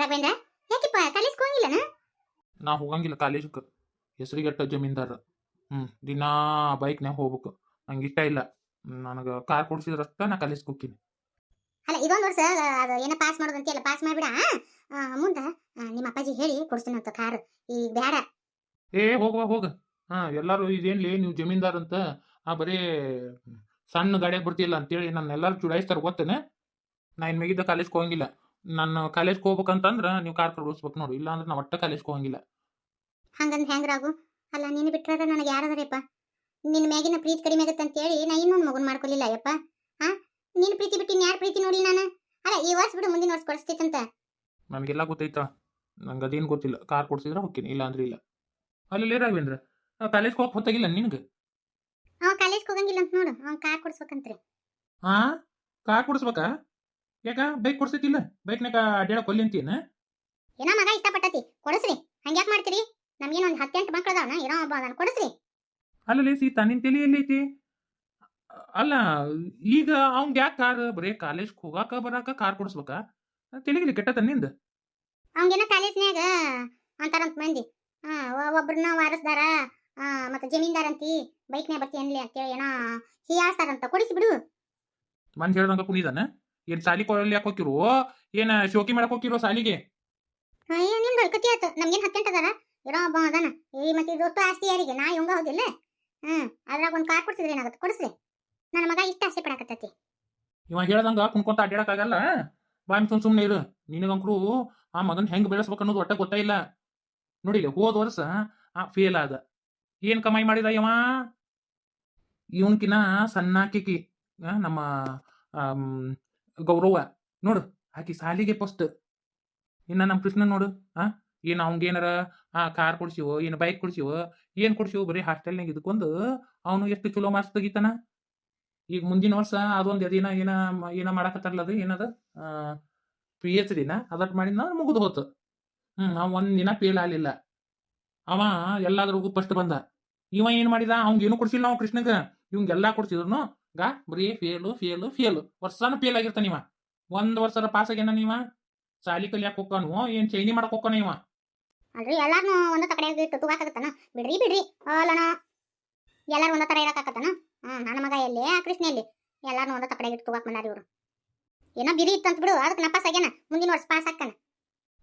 ರಾಘವೇಂದ್ರ ಯಾಕಿಪ್ಪ ಕಾಲೇಜ್ಗೆ ಹೋಗಿಲ್ಲನ? ನಾ ಹೋಗಂಗಿಲ್ಲ ಕಾಲೇಜಕ್ಕೆ. ಹೆಸರಿಗೆಟ್ಟ ಜಮೀನ್ದಾರ. ದಿನಾ ಬೈಕ್ನ್ಯಾಗ ಹೋಗ್ಬೇಕು. ನಂಗೆ ಇಷ್ಟ ಇಲ್ಲ. ನನಗೆ ಕಾರ್ ಕೊಡ್ಸಿದ್ರಷ್ಟ ನಾ ಕಾಲೇಜ್ಗೆ ಹೋಗ್ತೀನಿ. ಅಲ್ಲ ಇದೊಂದು ವರ್ಷ ಅದು ಏನೋ ಪಾಸ್ ಮಾಡೋದಂತೆಲ್ಲ ಪಾಸ್ ಮಾಡ್ಬಿಡ. ಮುಂದೆ ನಿಮ್ಮ ಅಪ್ಪಾಜಿ ಹೇಳಿ ಕೊಡ್ತೀನಂತ ಕಾರ್. ಈಗ ಬೇಡ. ಹೋಗ. ಎಲ್ಲಾರು ಇದೇನ್ಲಿ ನೀವು ಜಮೀನ್ದಾರ್ ಅಂತ ಬರೀ ಸಣ್ಣ ಗಾಡಿಯಾಗ ಬರ್ತಿಲ್ಲ ಅಂತೇಳಿ ನನ್ನ ಎಲ್ಲಾರು ಚುಡಾಯಿಸ್ತಾರ ಗೊತ್ತೇನೆ. ನಾ ಇನ್ ಮ್ಯಾಗಿದ್ದ ಕಾಲೇಜ್ಗೆ ಹೋಗಂಗಿಲ್ಲ. ನಾನು ಕಾಲೇಜ್ಗೆ ಹೋಗ್ಬೇಕಂತಂದ್ರ ನೀವು ಕಾರ್ ಕೊಡಿಸ್ಬೇಕು ನೋಡು, ಇಲ್ಲ ಅಂದ್ರೆ ನಾ ಒಟ್ಟ ಕಾಲೇಜ್ಗೆ ಹೋಗಂಗಿಲ್ಲ. ಹಂಗಂದ್ ಹೆಂಗ್ ರಾಗು? ಅಲ್ಲ ನೀನು ಬಿಟ್ರದ ನನಗೆ ಯಾರದಾರಪ್ಪ? ನಿನ್ನ ಮ್ಯಾಗಿನ ಪ್ರೀತಿ ಕಡಿಮೆ ಆಗತ್ತೆ ಅಂತೇಳಿ ನಾ ಇನ್ನೊಂದು ಮಗುನ್ ಮಾಡ್ಕೊಲಿಲ್ಲ ಯಪ್ಪ. ನಿನ್ನ ಪ್ರೀತಿ ಬಿಟ್ಟು ಇನ್ಯಾರ ಪ್ರೀತಿ ನೋಡಿ ನಾನು? ಅಲ್ಲ ಈ ವರ್ಷ ಬಿಡು, ಮುಂದಿನ ವರ್ಷ ಕೊಡಿಸ್ತೈತಂತ. ನನಗೆಲ್ಲ ಗೊತ್ತೈತ. ನಂಗೆ ಅದೇನು ಗೊತ್ತಿಲ್ಲ. ಕಾರ್ ಕೊಡ್ಸಿದ್ರೆ ಹೋಗ್ತೀನಿ, ಇಲ್ಲ ಅಂದ್ರೆ ಇಲ್ಲ. ಅಲ್ಲಿ ರಾಘವೇಂದ್ರ ಕಾಲೇಜ್ಗೆ ಹೋಗಕ್ ಹೊತ್ತಾಗಿಲ್ಲ ನಿನಗೆ? ಅವ ಕಾಲೇಜ್ಗೆ ಹೋಗಂಗಿಲ್ಲ ಅಂತ ನೋಡು, ಅವ್ನು ಕಾರ್ ಕೊಡಿಸ್ಬೇಕಂತ್ರಿ. ಕಾರ್ ಕೊಡಿಸ್ಬೇಕಾ? ಯಾಕ ಬೈಕ್ ಕೊಡ್ಸೈತಿಲ್ಲ? ಬೈಕ್ನಾಗ ಅಡ್ಡಾಡಕ್ ಒಲ್ಲಿ ಅಂತೀನ? ಏನೋ ಮಗ ಇಷ್ಟಪಟ್ಟತಿ, ಕೊಡಿಸ್ರಿ. ಹಂಗ್ಯಾಕ್ ಮಾಡ್ತೀರಿ? ನಮ್ಗೇನು ಒಂದು 10-8 ಮಕ್ಳು ಅದಾವನ? ಏನೋ ಒಬ್ಬ ನಾನು ಕೊಡಿಸ್ರಿ. ಅಲ್ಲಲ್ಲಿ ಸೀತಾ ನಿನ್ ತಲೆ ಎಲ್ಲೈತಿ? ಅಲ್ಲ ಈಗ ಅವ್ನ್ಗೆ ಯಾಕೆ ಕಾರ್? ಬರೀ ಕಾಲೇಜ್ಗೆ ಹೋಗಾಕ ಬರಾಕ ಕಾರ್ ಕೊಡಿಸ್ಬೇಕಾ? ತೆಲಿಗಿಲಿ ಕೆಟ್ಟತ ನಿಂದ? ಅವಂಗೇನೋ ಕಾಲೇಜ್ನ್ಯಾಗ ಅಂತಾರಂತ ಮಂದಿ, ಒಬ್ರನ್ನ ವಾರಸ್ದಾರ ಮತ್ತೆ ಜಮೀನ್ದಾರ್ ಅಂತಿ, ಬೈಕ್ನ್ಯಾಗ ಬರ್ತಿ ಅನ್ಲಿ ಅಂತೇಳಿ ಏನೋ ಹೀಯಾಳ್ತಾರಂತ. ಕೊಡಿಸಿ ಬಿಡು. ಮನ್ ಹೇಳ್ದಂಗ ಕುಣಿದಾನ? ಏನ್ ಸಾಲಿ ಕೊಡಲಿ ಯಾಕೆ ಹೋಗಿರೋ? ಏನ ಶೋಕಿ ಮಾಡಕ್ ಹೋಗಿರೋ ಸಾಲಿಗೆ? ನಿಮ್ದು ಕತಿ ಆಯ್ತು. ನಮ್ಗೇನು 10-8 ಅದಾರ? ಏನೋ ಒಬ್ಬ ಅದಾನ. ಮತ್ತೆ ಇದೊಟ್ಟು ಆಸ್ತಿ ಯಾರಿಗೆ? ನಾ ಇವಂಗ ಹೋಗಿಲ್ಲ. ಅದ್ರಾಗ ಒಂದು ಕಾರ್ ಕೊಡ್ಸಿದ್ರೆ ಏನಾಗುತ್ತೆ? ಕೊಡಿಸ್ರಿ. ನನ್ನ ಮಗ ಇಷ್ಟ ಆಸೆ ಪಡಕತ್ತೈತಿ. ಇವ ಹೇಳ್ದಂಗ ಕುಣ್ಕೊಂತ ಅಡ್ಡಾಡಕ್ಕಾಗಲ್ಲ. ಬಾಯ್ ಸುಮ್ನೆ ಇರು. ನಿನಗಂಕ್ರು ಆ ಮಗನ್ ಹೆಂಗ್ ಬೆಳೆಸ್ಬೇಕು ಅನ್ನೋದು ಒಟ್ಟ ಗೊತ್ತಾಯಿಲ್ಲ. ನೋಡಿಲ್ಲ, ಹೋದ ವರ್ಷ ಫೇಲ್ ಆದ. ಏನ್ ಕಮಾಯಿ ಮಾಡಿದ ಇವ? ಇವನ್ಕಿನ ಸಣ್ಣಾಕಿಕಿ ನಮ್ಮ ಗೌರವ ನೋಡು, ಆಕಿ ಸಾಲಿಗೆ ಫಸ್ಟ್. ಇನ್ನ ನಮ್ಮ ಕೃಷ್ಣ ನೋಡು, ಏನ್ ಅವಂಗೇನಾರ ಕಾರ್ ಕೊಡ್ಸಿವೋ, ಏನು ಬೈಕ್ ಕೊಡ್ಸಿವೋ, ಏನ್ ಕೊಡ್ಸಿವೋ, ಬರೀ ಹಾಸ್ಟೆಲ್ನಾಗ ಇದಕ್ಕೊಂದು ಅವನು ಎಷ್ಟು ಚಲೋ ಮಾರ್ಕ್ಸ್ ತೆಗಿತಾನ. ಈಗ ಮುಂದಿನ ವರ್ಷ ಅದೊಂದು ಅದೇನ ಏನ ಏನ ಮಾಡಕತ್ತಾರಲ್ಲ, ಅದು ಏನದ PhD ಅದಟ್ ಮಾಡಿದ ಮುಗಿದು ಹೋತು. ಅವ ಒಂದಿನ ಫೇಲ್ ಆಗ್ಲಿಲ್ಲ. ಅವ ಎಲ್ಲಾದ್ರಿಗೂ ಫಸ್ಟ್ ಬಂದ. ಇವ ಏನ್ ಮಾಡಿದ? ಅವ್ಗೇನು ಕೊಡ್ಸಿಲ್ಲ ನಾವು ಕೃಷ್ಣಗ. ಇವಂಗೆಲ್ಲಾ ಕೊಡ್ಸಿದ್ರು ಬರೀ ಫೇಲು. ವರ್ಷಾನು ಫೇಲ್ ಆಗಿರ್ತಾನ ಇವ. 1 ವರ್ಷದ ಪಾಸ್ ಆಗ್ಯಾನ ನೀವ? ಸಾಲಿ ಕಲಿಯಾಕ ಹೋಗ್ಕಾನು ಏನ್ ಚೈನಿ ಮಾಡಕ್ ಹೋಗ್ಕಾನ ಇವ? ಅಲ್ರಿ ಎಲ್ಲಾರನು ಒಂದ ತಕಡೆ ಇಟ್ಟು ತೂಗಾಕತ್ತನ? ಬಿಡ್ರಿ ಅಲ್ಲನ. ಎಲ್ಲಾರು ಒಂದ ತರ ಇರಕಾಕತ್ತನ? ನನ್ನ ಮಗ ಎಲ್ಲಿ, ಆ ಕೃಷ್ಣ ಎಲ್ಲಿ? ಎಲ್ಲಾರನು ಒಂದ ತಕಡೆ ಇಟ್ಟು ತೂಗಾಕ್ ಬಂದಾರ ಇವ್ರು. ಏನೋ ಬಿರಿ ಇತ್ತಂತ ಬಿಡು, ಅದಕ್ಕೆ ನಪಾಸ್ ಆಗ್ಯಾನ. ಮುಂದಿನ ವರ್ಷ ಪಾಸ್ ಹಾಕನ.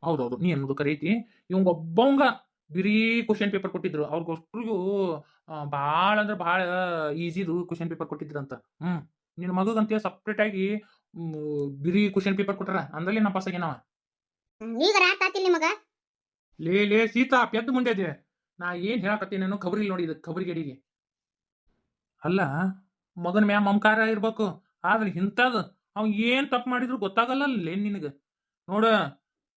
ಹೌದೌದು, ನೀ ಅನ್ನೋದು ಕರೀತಿ. ಇವಂಗೊಬ್ಬವಂಗ ಬಿರಿ ಕ್ವಶನ್ ಪೇಪರ್ ಕೊಟ್ಟಿದ್ರು. ಅವ್ರಿಗೋಸ್ಕರಿಗೂ ಭಾಳ ಅಂದ್ರೆ ಭಾಳ ಈಸಿದು ಕ್ವಶನ್ ಪೇಪರ್ ಕೊಟ್ಟಿದ್ರಂತ. ನಿನ್ನ ಮಗಗಂತ ಸಪ್ರೇಟ್ ಆಗಿ ಬಿರಿ ಕ್ವಶನ್ ಪೇಪರ್ ಕೊಟ್ಟಾರ. ಅಂದ್ರಲ್ಲಿ ನಾ ಪಾಸ್ ಆಗ್ಯಾನವ. ಈಗ ರಾತ್ ಆತಿಲ್ ನಿಮಗ? ಲೇ ಸೀತಾ, ಪೆದ್ದು ಮುಂದೆ ಇದೆ. ನಾ ಏನ್ ಹೇಳಕತ್ತೀನಿ ಖಬರಿ ನೋಡಿ, ಇದು ಖಬರಿ ಗಡಿಗೆ. ಅಲ್ಲ, ಮಗನ ಮ್ಯಾ ಮಮಕಾರ ಇರ್ಬೇಕು. ಆದ್ರೆ ಇಂಥದ್ದು ಅವ್ ಏನ್ ತಪ್ಪು ಮಾಡಿದ್ರು ಗೊತ್ತಾಗಲ್ಲ ನಿನಗ. ನೋಡ,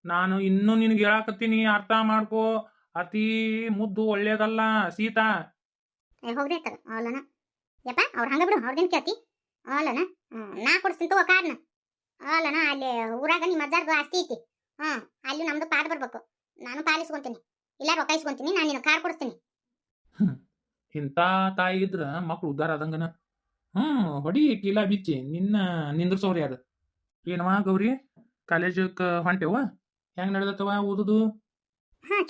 ನಾನು ಇನ್ನೂ ನಿನಗೆ ಹೇಳಕತ್ತೀನಿ, ಅರ್ಥ ಮಾಡ್ಕೋ. ಅತಿ ಮುದ್ದು ಒಳ್ಳೇದಲ್ಲ ಸೀತಾ. ಹೋಗ್ರಿ ಅವಲನ ಯಪ್ಪ, ಅವ್ರ ಹಂಗ ಬಿಡು, ಅವ್ರದೇನ್ ಕೇಳ್ತಿ? ಅವಲನ ನಾ ಕೊಡ್ತೀನಿ ತಗೋ ಕಾರ್ನ. ಅವಲನ ಅಲ್ಲಿ ಊರಾಗ ನಿಮ್ಮ ಅಜ್ಜಾರ್ದು ಆಸ್ತಿ ಐತಿ. ಅಲ್ಲಿ ನಮ್ದು ಪಾದ ಬರ್ಬೇಕು. ನಾನು ಪಾಲಿಸ್ಕೊಂತೀನಿ, ಇಲ್ಲ ರೊಕ್ಕ ಇಸ್ಕೊಂತೀನಿ. ನಾನು ನಿನ್ನ ಕಾರ್ ಕೊಡಿಸ್ತೀನಿ. ಇಂಥ ತಾಯಿ ಇದ್ರ ಮಕ್ಳು ಉದ್ದಾರ ಆದಂಗನ. ಹೊಡಿ ಕೀಲಾ ಬಿಚ್ಚಿ ನಿಂದ್ರಸೋರು ಯಾರು? ಏನವಾ ಗೌರಿ, ಕಾಲೇಜಕ್ ಹೊಂಟೆವ? ಹೆಂಗ್ ನಡೆದತ್ತವ ಓದುದು?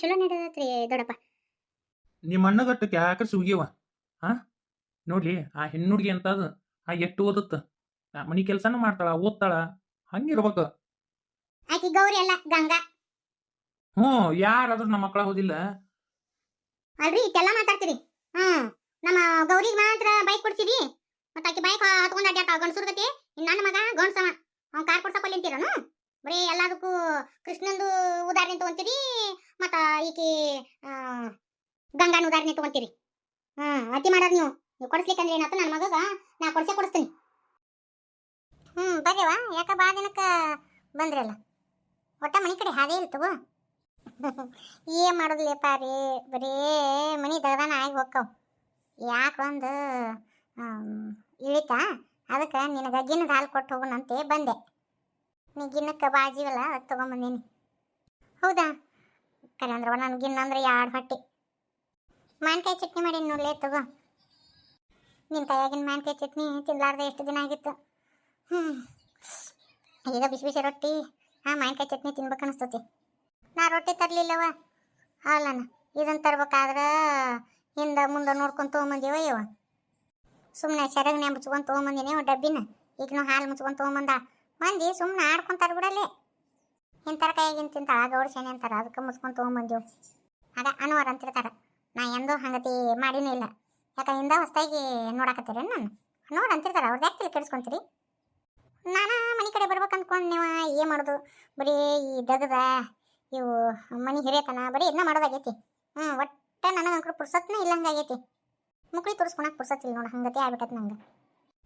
ಚಲೋ ನಡೆದತ್ರಿ ದೊಡ್ಡಪ್ಪ. ನಿಮ್ಮ ಅಣ್ಣಗಟ್ಟಕ್ಕೆ ಯಾಕೆ ಸುಗಿಯವ? ನೋಡ್ಲಿ, ಆ ಹೆಣ್ಣುಡ್ಗಿ ಅಂತದ ಎಷ್ಟು ಓದತ್ತ, ಮನಿ ಕೆಲ್ಸನೂ ಮಾಡ್ತಾಳ, ಓದ್ತಾಳ. ಹಂಗಿರ್ಬೇಕು. ಆಕಿ ಗೌರಿ ಅಲ್ಲ, ಗಂಗಾ. ಯಾರಾದ್ರೂ ನಮ್ಮ ಮಕ್ಕಳ ಓದಿಲ್ಲ ಅಲ್ರಿ? ಇಷ್ಟೆಲ್ಲ ಮಾತಾಡ್ತೀರಿ. ನಮ್ಮ ಗೌರಿಗೆ ಮಾತ್ರ ಬೈಕ್ ಕೊಡ್ಸಿರಿ, ಮತ್ತ ಆಕಿ ಬೈಕ್ ಹತ್ಕೊಂಡ್ ಅಡ್ಡಾಡ್ತಾಳ ಗಂಡಸುರ್ಗತಿ. ನನ್ನ ಮಗ ಗಂಡಸವ, ಅವ್ನ್ ಕಾರ್ ಕೊಡ್ಸಕೊಲ್ಲಿ ಅಂತೀರನು? ಬರೀ ಎಲ್ಲದಕ್ಕೂ ಕೃಷ್ಣಂದು ಉದಾಹರಣೆ ತಗೊಂತೀರಿ, ಮತ್ತ ಈಕಿ ಗಂಗಾನ ಉದಾಹರಣೆ ತಗೊಂತೀರಿ. ಅತಿ ಮಾಡೋದು ನೀವು. ಕೊಡಿಸ್ಲಿಕ್ಕಂದ್ರೆ ಏನಾಯ್ತು? ನನ್ನ ಮಗಗ ನಾ ಕೊಡಿಸ್ತೀನಿ. ಬರ್ರಿವಾ, ಯಾಕ ಬಾ ದಿನಕ್ಕ ಬಂದ್ರಲ್ಲ? ಒಟ್ಟ ಮನಿ ಕಡೆ ಹಾಗೆ ಇರ್ತವ. ಏನ್ ಮಾಡೋದ್ಲೇಪ ರೀ, ಬರೀ ಮನಿ ದಗದಾನ ಆಗಿ ಹೋಕ್ಕವ್. ಯಾಕೆ ಒಂದು ಇಳಿತಾ, ಅದಕ್ಕೆ ನಿನಗೆ ಗಿನ್ನದ ಹಾಲು ಕೊಟ್ಟು ಹೋಗೋಣಂತೆ ಬಂದೆ. ನೀ ಗಿನ್ನಕ್ಕೆ ಬಾಜಿವಲ್ಲ, ಅದಕ್ಕೆ ತೊಗೊಂಬಂದೀನಿ. ಹೌದಾ? ಕರೆ ಅಂದ್ರೆ ನಾನು ಗಿನ್ನ ಅಂದ್ರೆ 2 ಹೊಟ್ಟೆ. ಮಾನ್ಕಾಯಿ ಚಟ್ನಿ ಮಾಡಿ ನೋಡ್ಲೇ, ತಗೋ. ನಿನ್ನ ಕೈಯಾಗಿನ ಮಾನ್ಕಾಯಿ ಚಟ್ನಿ ತಿನ್ಲಾರ್ದೆ ಎಷ್ಟು ದಿನ ಆಗಿತ್ತು. ಈಗ ಬಿಸಿ ಬಿಸಿ ರೊಟ್ಟಿ ಮಾನ್ಕಾಯಿ ಚಟ್ನಿ ತಿನ್ಬೇಕು ಅನಿಸ್ತತಿ. ನಾ ರೊಟ್ಟಿ ತರ್ಲಿಲ್ಲವ ಅಲ್ಲನ ಇದನ್ನ ತರ್ಬೇಕಾದ್ರೆ ಹಿಂದೆ ಮುಂದೆ ನೋಡ್ಕೊಂಡು ತೊಗೊಂಬಂದಿವ ಇವ ಸುಮ್ಮನೆ ಸೆರಗನೆ ಮುಚ್ಕೊಂಡು ತೊಗೊಂಬಂದಿನಿ ಡಬ್ಬಿನ ಈಗ ನಾವು ಹಾಲು ಮುಚ್ಕೊಂಡು ತೊಗೊಂಬಂದ ಮಂದಿ ಸುಮ್ಮನೆ ಆಡ್ಕೊಂತಾರ ಬಿಡಲ್ಲಿ ಇಂಥರ ಕೈಯಾಗಿನ ತಿಂತಾಳ ಗೌಡ ಶನಿ ಅಂತಾರ ಅದಕ್ಕೆ ಮುಚ್ಕೊಂಡು ತೊಗೊಂಬಂದಿವು ಅದ ಅನ್ವಾರ ಅಂತಿರ್ತಾರ ನಾ ಎಂದೂ ಹಂಗತಿ ಮಾಡಿನೂ ಇಲ್ಲ ಯಾಕೆ ಹಿಂದೆ ಹೊಸ್ದಾಗಿ ನೋಡಾಕತ್ತೀರ ನಾನು ನೋಡಿ ಅಂತಿರ್ತಾರ ಅವ್ರದ್ದು ಯಾಕೆ ಕೆಡಿಸ್ಕೊಂತೀರಿ ನಾನು ಮನೆ ಕಡೆ ಬರ್ಬೇಕು ಅಂದ್ಕೊಂಡು ನೀವು ಏನು ಮಾಡೋದು ಬರೀ ಈ ದಗದ ಇವು ಮನೆ ಹಿರಿಯತನ ಬರೀ ಇದನ್ನ ಮಾಡೋದಾಗೈತಿ ಒಟ್ಟು ನನಗಂಕರು ಪುರ್ಸತ್ನೇ ಇಲ್ಲ ಹಂಗಾಗೈತಿ ಮುಕ್ಳಿ ತೋರಿಸ್ಕೊಳಕ್ಕೆ ಪುರ್ಸತ್ತಿಲ್ಲ ನೋಡಿ ಹಂಗತಿ ಆಗ್ಬಿಟ್ಟೈತೆ ನಂಗೆ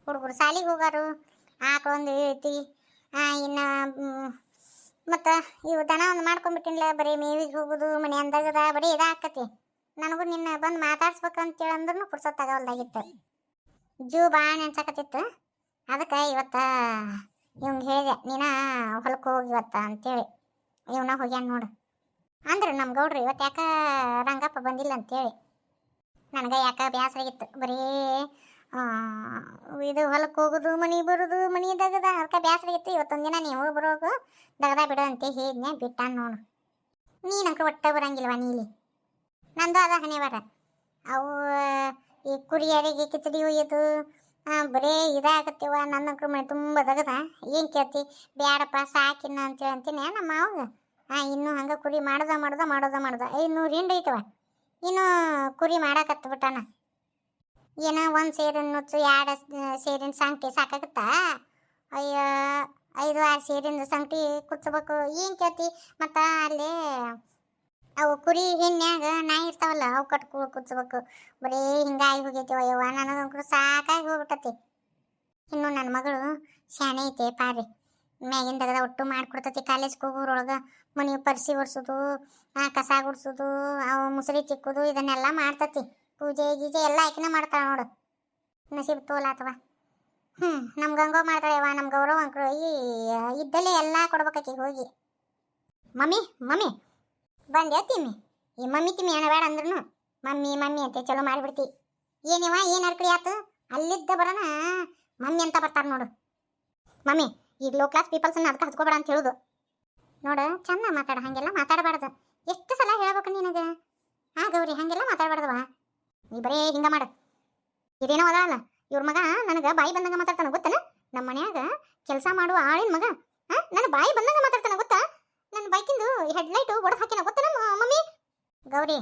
ಹುಡುಗರು ಶಾಲಿಗೆ ಹೋಗಾರು ಆಕಳೊಂದು ಇಳ್ತಿ ಇನ್ನು ಮತ್ತು ಇವು ದನ ಒಂದು ಮಾಡ್ಕೊಂಡ್ಬಿಟ್ಟಿನ್ಲ ಬರೀ ಮೇವಿಗೆ ಹೋಗೋದು ಮನೆ ಅಂದಾಗದ ಬರೀ ಇದಾಕತಿ ನನಗೂ ನಿನ್ನ ಬಂದು ಮಾತಾಡ್ಸ್ಬೇಕಂತೇಳಿ ಅಂದ್ರೂ ಪುರ್ಸತ್ತಾಗವಲ್ದಾಗಿತ್ತು ಜೂ ಬಾಣ ಅನ್ಸಕತ್ತಿತ್ತು ಅದಕ್ಕೆ ಇವತ್ತು ಇವಂಗೆ ಹೇಳಿದೆ ನೀನ ಹೊಲಕ್ಕೆ ಹೋಗಿ ಇವತ್ತ ಅಂತೇಳಿ ಇವನ ಹೋಗ್ಯಾನ ನೋಡು ಅಂದ್ರೆ ನಮ್ಮ ಗೌಡ್ರು ಇವತ್ತು ಯಾಕೆ ರಂಗಪ್ಪ ಬಂದಿಲ್ಲ ಅಂತೇಳಿ ನನಗೆ ಯಾಕೆ ಬೇಸರಾಗಿತ್ತು ಬರೀ ಇದು ಹೊಲಕ್ಕೆ ಹೋಗೋದು ಮನೆ ಬರೋದು ಮನೆ ದಗದ ಅದಕ್ಕೆ ಬೇಸರಾಗಿತ್ತು ಇವತ್ತೊಂದು ದಿನ ನೀವು ಬರೋಗು ದಗದ ಬಿಡು ಅಂತ ಹೇಳಿದ್ನೆ ಬಿಟ್ಟಾನ ನೋಡು ನೀನಂಕ ಒಟ್ಟ ಬರಂಗಿಲ್ವ ನೀಲಿ ನಂದು ಅದ ಹಣೆವಾರ ಅವು ಈ ಕುರಿಯರಿಗೆ ಕಿಚಡಿ ಒಯ್ಯೋದು ಬರೀ ಇದಾಗತ್ತವ ನನ್ನಂಕ್ರು ಮನೆ ತುಂಬ ದಗದ ಏನು ಕೇಳ್ತಿ ಬ್ಯಾಡಪ್ಪ ಸಾಕಿನ್ನ ಅಂತೇಳಿ ಅಂತೀನಿ ನಮ್ಮ ಮಾವಾಗ ಇನ್ನೂ ಹಂಗೆ ಕುರಿ ಮಾಡ್ದ 500 ಹಿಂಡು ಐತವ ಇನ್ನು ಕುರಿ ಮಾಡಾಕತ್ಬಿಟ್ಟಾನ ಏನೋ ಒಂದು ಸೇರಿನ ನುಚ್ಚು 2 ಸೇರಿನ ಸಂಗಟಿ ಸಾಕಾಗುತ್ತಾ ಅಯ್ಯೋ 5-6 ಸೇರಿನ ಸಂಗಟಿ ಕುಚ್ಚಬೇಕು ಏನು ಕೇಳ್ತಿ ಮತ್ತು ಅಲ್ಲಿ ಅವು ಕುರಿ ಹೆಣ್ಣ್ಯಾಗ ನಾಯಿ ಇರ್ತಾವಲ್ಲ ಅವು ಕಟ್ಕೊ ಕುಚ್ಚಬೇಕು ಬರೀ ಹಿಂಗಾಗಿ ಹೋಗೈತಿ ಅಯ್ಯವ್ವ ನನಗಂಕರು ಸಾಕಾಗಿ ಹೋಗ್ಬಿಟ್ಟತಿ ಇನ್ನು ನನ್ನ ಮಗಳು ಶಾಣೆ ಐತೆ ಪಾರಿ ಮ್ಯಾಗಿನ ತೆಗೆದ ಒಟ್ಟು ಮಾಡಿಕೊಡ್ತತಿ ಕಾಲೇಜ್ಗೆ ಹೋಗೋರೊಳಗೆ ಮನೆ ಪರಿಸಿ ಒರ್ಸೋದು ಕಸ ಗುಡ್ಸೋದು ಅವು ಮುಸುರಿ ತಿಕ್ಕೋದು ಇದನ್ನೆಲ್ಲ ಮಾಡ್ತತಿ ಪೂಜೆ ಗೀಜೆ ಎಲ್ಲ ಆಕಿನ ಮಾಡ್ತಾಳೆ ನೋಡು ನಸೀಬ್ ತೋಲಾತವ ನಮ್ಮ ಗಂಗೋ ಮಾಡ್ತಾಳೆವ ನಮ್ಮ ಗೌರವ ಅಂಕರು ಇದ್ದಲ್ಲೇ ಎಲ್ಲ ಕೊಡ್ಬೇಕಾಕಿ ಹೋಗಿ ಮಮ್ಮಿ ಬಂದೆ ತಿಮ್ಮಿ ಈ ಮಮ್ಮಿ ತಿಮ್ಮಿ ಏನ ಬೇಡ ಅಂದ್ರೂ ಮಮ್ಮಿ ಅಂತ ಚಲೋ ಮಾಡಿಬಿಡ್ತಿ ಏನಿವ ಏನು ಅರ್ಕಡಿ ಆತು ಅಲ್ಲಿದ್ದ ಬರೋಣ ಮಮ್ಮಿ ಅಂತ ಬರ್ತಾರೆ ನೋಡು ಮಮ್ಮಿ ಈಗ ಲೋ ಕ್ಲಾಸ್ ಪೀಪಲ್ಸನ್ನ ಅದಕ್ಕೆ ಹಚ್ಕೋಬೇಡ ಅಂತ ಹೇಳೋದು ನೋಡು ಚಂದ ಮಾತಾಡ ಹಾಗೆಲ್ಲ ಮಾತಾಡಬಾರ್ದು ಎಷ್ಟು ಸಲ ಹೇಳ್ಬೇಕು ನಿನಗೆ ಗೌರಿ ಹಾಗೆಲ್ಲ ಮಾತಾಡಬಾರ್ದವ ನೀ ಬರೀ ಹಿಂಗೆ ಮಾಡು ಇದೇನೋ ಅದಲ್ಲ ಇವ್ರ ಮಗ ನನಗೆ ಬಾಯಿ ಬಂದಂಗೆ ಮಾತಾಡ್ತಾನೆ ಗೊತ್ತನ ನಮ್ಮ ಮನ್ಯಾಗ ಕೆಲಸ ಮಾಡುವ ಆಳಿನ ಮಗ ನನ್ನ ಬಾಯಿ ಬಂದಂಗೆ ಮಾತಾಡ್ತಾನೆ ಗೊತ್ತಾ ನನ್ನ ಬೈಕಿಂದು ಹೆಡ್ಲೈಟು ಒಡೆದು ಹಾಕಿನ ಗೊತ್ತನ ಮಮ್ಮಿ ಗೌರಿ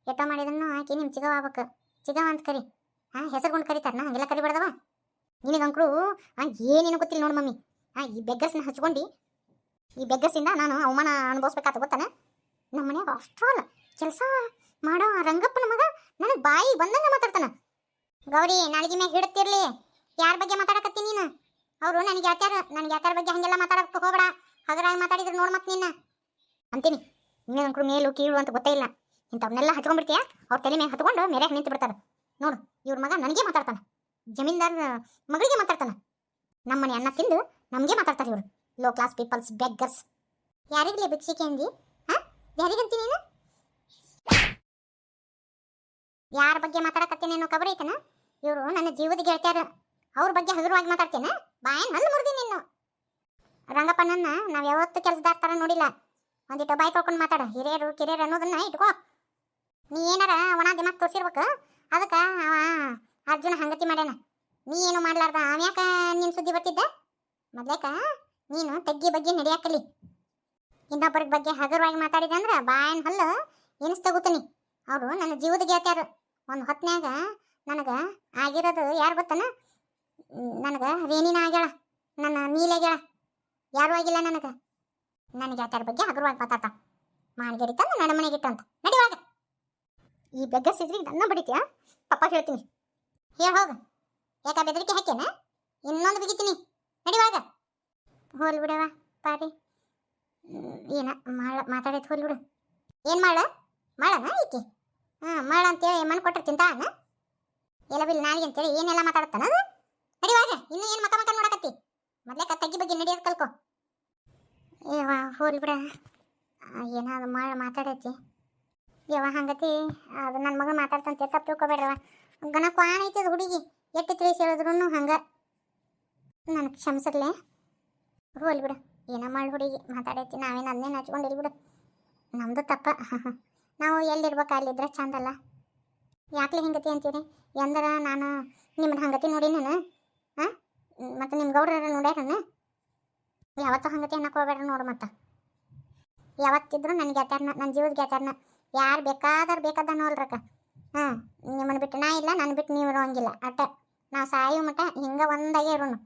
ಎಟ್ಟೋ ಮಾಡಿದನ್ನು ಹಾಕಿ ನಿಮ್ಮ ಚಿಗವ ಆಗ್ಬೇಕು ಚಿಗವ ಅಂತ ಕರಿ ಹೆಸರುಗೊಂಡು ಕರಿತಾರನ ಹಂಗೆಲ್ಲ ಕರಿಬಾರ್ದವ ನಿನಗಂಕರು ಏನೇನು ಗೊತ್ತಿಲ್ಲ ನೋಡು ಮಮ್ಮಿ ಈ ಬೆಗ್ಗರ್ಸ್ನ ಹಚ್ಕೊಂಡು ಈ ಬೆಗ್ಗರ್ಸಿಂದ ನಾನು ಅವಮಾನ ಅನುಭವಿಸ್ಬೇಕಾತ ಗೊತ್ತಾನೆ ನಮ್ಮ ಮನ್ಯಾಗ ಅಷ್ಟ್ರಲ್ಲ ಕೆಲಸ ಮಾಡೋ ರಂಗಪ್ಪನ ಮಗ ನನಗೆ ಬಾಯಿ ಬಂದಂಗೆ ಮಾತಾಡ್ತಾನ ಗೌರಿ ನಾಳೆಗೆ ಮ್ಯಾಗ ಹಿಡುತ್ತಿರ್ಲಿ ಯಾರ ಬಗ್ಗೆ ಮಾತಾಡಕತ್ತೀನಿ ನೀನು ಅವರು ನನಗೆ ಯಾತ್ಯಾರ ಬಗ್ಗೆ ಹಂಗೆಲ್ಲ ಮಾತಾಡಕ್ಕೆ ಹೋಗಬೇಡ ಹಗರಾಗಿ ಮಾತಾಡಿದ್ರೆ ನೋಡು ಮತ್ತೆ ನಿನ್ನ ಅಂತೀನಿ ನಿನಗಂಕರು ಮೇಲು ಕೀಳು ಅಂತ ಗೊತ್ತೇ ಇಲ್ಲ ಇಂಥವನ್ನೆಲ್ಲ ಹಚ್ಕೊಂಡ್ಬಿಡ್ತೀಯ ಅವ್ರ ತಲೆ ಮೇಲೆ ಹತ್ಕೊಂಡು ಮೇರೆಗೆ ನಿಂತು ಬಿಡ್ತಾರೆ ನೋಡು ಇವ್ರ ಮಗ ನನಗೆ ಮಾತಾಡ್ತಾನ ಜಮೀನ್ದಾರ ಮಗಳಿಗೆ ಮಾತಾಡ್ತಾನ ನಮ್ಮನೆ ಅನ್ನ ತಿಂದು ನಮಗೆ ಮಾತಾಡ್ತಾರೆ ಇವರು ಲೋ ಕ್ಲಾಸ್ ಪೀಪಲ್ಸ್ ಬೆಗ್ಗರ್ಸ್ ಯಾರಿಗಲೇ ಭಿಕ್ಷಿಕೆ ಅಂದಿ ಯಾರಿಗಂತಿ ನೀನು ಯಾರ ಬಗ್ಗೆ ಮಾತಾಡಕತ್ತೀನಿ ಅನ್ನೋ ಖಬರ್ ಐತನ ಇವರು ನನ್ನ ಜೀವದ ಗೆಳತ್ಯಾರ ಅವ್ರ ಬಗ್ಗೆ ಹಗುರವಾಗಿ ಮಾತಾಡ್ತೇನೆ ಬಾಯನ್ ಹಲ್ಲು ಮುರಿದಿ ನೀನು ರಂಗಪ್ಪನನ್ನ ನಾವು ಯಾವತ್ತೂ ಕೆಲಸದಾರ ಥರ ನೋಡಿಲ್ಲ ಒಂದಿಟ್ಟು ಬಾಯಿ ತೊಳ್ಕೊಂಡು ಮಾತಾಡ ಹಿರಿಯರು ಕಿರಿಯರು ಅನ್ನೋದನ್ನ ಇಟ್ಕೋ ನೀ ಏನಾರ ಒಣ ದಿಮಾಕ್ ತೋರಿಸಿರ್ಬೇಕು ಅದಕ್ಕೆ ಅವ ಅರ್ಜುನ ಹಂಗತಿ ಮಾಡ್ಯಾನ ನೀ ಏನು ಮಾಡ್ಲಾರ್ದ ಅವ್ಯಾಕ ನಿನ್ನ ಸುದ್ದಿ ಬರ್ತಿದ್ದ ಮೊದ್ಲೇಕ ನೀನು ತಗ್ಗಿ ಬಗ್ಗೆ ನಡೆಯಾಕಲಿ ಇನ್ನೊಬ್ಬರ ಬಗ್ಗೆ ಹಗುರವಾಗಿ ಮಾತಾಡಿದೆ ಅಂದ್ರೆ ಬಾಯನ್ ಹಲ್ಲು ಎನಿಸ್ತಗುತ್ತೀನಿ ಅವರು ನನ್ನ ಜೀವದ ಗೆಳತ್ಯಾರು ಒಂದು ಹೊತ್ನ್ಯಾಗ ನನಗೆ ಆಗಿರೋದು ಯಾರು ಗೊತ್ತನ ನನಗೆ ರೇಣಿನ ಆಗ್ಯಾಳ ನನ್ನ ನೀಲಾಗ್ಯಾಳ ಯಾರೂ ಆಗಿಲ್ಲ ನನಗೆ ಗೆಳತ್ಯಾರ ಬಗ್ಗೆ ಹಗುರವಾಗಿ ಮಾತಾಡ್ತಾ ಮಾಡಿಗಡಿ ತಂದು ನನ್ನ ಮನೆಗಿಟ್ಟು ಅಂತ ನಡಿವಾಗ ಈ ಬೆಗ್ಗಸಿದ್ರಿ ನನ್ನ ಬಡಿತೀಯ ಪಪ್ಪ ಹೇಳ್ತೀನಿ ಹೇಳಿ ಹೋಗ ಯಾಕ ಬೆದರಿಕೆ ಹಾಕ್ಯನ ಇನ್ನೊಂದು ಬಿಗಿತೀನಿ ನಡಿವಾಗ ಹೋಲ್ ಬಿಡವ ಪಾರಿ ಏನ ಮಾತಾಡೈತೆ ಹೋಲ್ ಬಿಡು ಏನು ಮಾಡಣ ಈಕೆ ಮಾಡ ಅಂತೇಳಿ ಮಣ್ಣು ಕೊಟ್ಟರೆ ತಿಂತಾನ ಎಲ್ಲ ಬಿಲ್ ನಾಳೆಗೆ ಅಂತೇಳಿ ಏನೆಲ್ಲ ಮಾತಾಡ್ತಾನ ಅದು ನಡಿವಾಗ ಇನ್ನೂ ಏನು ಮಕ ನೋಡಕತ್ತಿ ಮೊದಲೇ ತಗ್ಗಿ ಬಗ್ಗೆ ನಡೆಯೋದು ಕಲ್ಕೊ ಹೋಲ್ ಬಿಡ ಏನಾದ್ರು ಮಾತಾಡೈತಿ ಯವ ಹಂಗತಿ ಅದು ನನ್ನ ಮಗಳು ಮಾತಾಡ್ತಂತೆ ತಪ್ಪು ತಿಳ್ಕೊಬೇಡ್ರವ ಗನ ಕ್ವಾಣ ಐತಿ ಅದು ಹುಡುಗಿ ಎಟ್ಟು ತಿಳಿಸಿ ಹೇಳಿದ್ರು ಹಂಗೆ ನನಗೆ ಕ್ಷಮಿಸಿರ್ಲೆ ಹೋಲ್ ಬಿಡು ಏನೋ ಮಾಡಿ ಹುಡುಗಿ ಮಾತಾಡೈತಿ ನಾವೇನು ಅದನ್ನೇನು ಹಚ್ಕೊಂಡಿರಿ ಬಿಡು ನಮ್ದು ತಪ್ಪ ನಾವು ಎಲ್ಲಿರ್ಬೇಕು ಅಲ್ಲಿದ್ರೆ ಚಂದಲ್ಲ. ಯಾಕ್ಲೆ ಹಿಂಗತಿ ಅಂತೀರಿ? ಎಂದರ ನಾನು ನಿಮ್ಮನ್ನ ಹಂಗತಿ ನೋಡಿ ನಾನು ಹಾಂ ಮತ್ತು ನಿಮ್ಮ ಗೌಡ್ರ ನೋಡ್ಯಾರನ? ಯಾವತ್ತೂ ಹಂಗತಿ ಅನ್ನಕ್ಕೆ ಹೋಗ್ಬೇಡ್ರಿ ನೋಡು. ಮತ್ತು ಯಾವತ್ತಿದ್ರು ನನ್ನ ಗೆಳತ್ಯಾರನ, ನನ್ನ ಜೀವದ ಗೆಳತ್ಯಾರನ. ಯಾರು ಬೇಕಾದ ನೋಲ್ರಕ್ಕ. ಹಾಂ, ನಿಮ್ಮನ್ನು ಬಿಟ್ಟು ನಾ ಇಲ್ಲ, ನನ್ನ ಬಿಟ್ಟು ನೀವು ಇರೋಂಗಿಲ್ಲ. ಅಟ್ಟ ನಾವು ಸಾಯೋ ಮಟ್ಟ ಹಿಂಗೆ ಒಂದಾಗೆ ಇರೋನು.